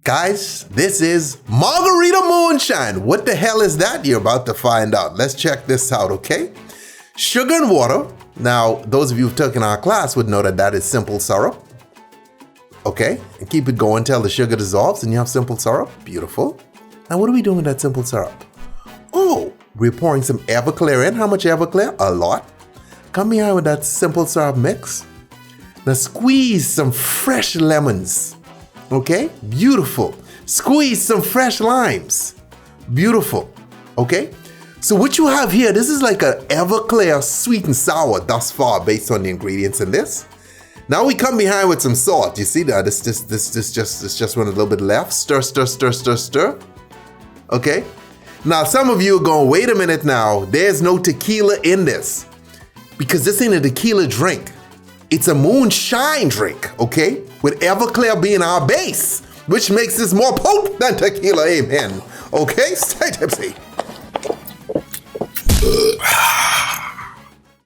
Guys, this is Margarita Moonshine. What the hell is that? You're about to find out. Let's check this out, okay? Sugar and water. Now, those of you who've taken our class would know that that is simple syrup. Okay, and keep it going till the sugar dissolves and you have simple syrup. Beautiful. Now, what are we doing with that simple syrup? Oh, we're pouring some Everclear in. How much Everclear? A lot. Come behind with that simple syrup mix. Now, squeeze some fresh lemons. Okay, beautiful. Squeeze some fresh limes. Beautiful. Okay, so what you have here, this is like an Everclear sweet and sour thus far based on the ingredients in this. Now we come behind with some salt. You see that? This just went a little bit left. Stir, stir, stir, stir, stir. Okay. Now some of you are going, wait a minute now. There's no tequila in this because this ain't a tequila drink. It's a moonshine drink, okay? With Everclear being our base, which makes this more potent than tequila, amen. Okay, stay tipsy.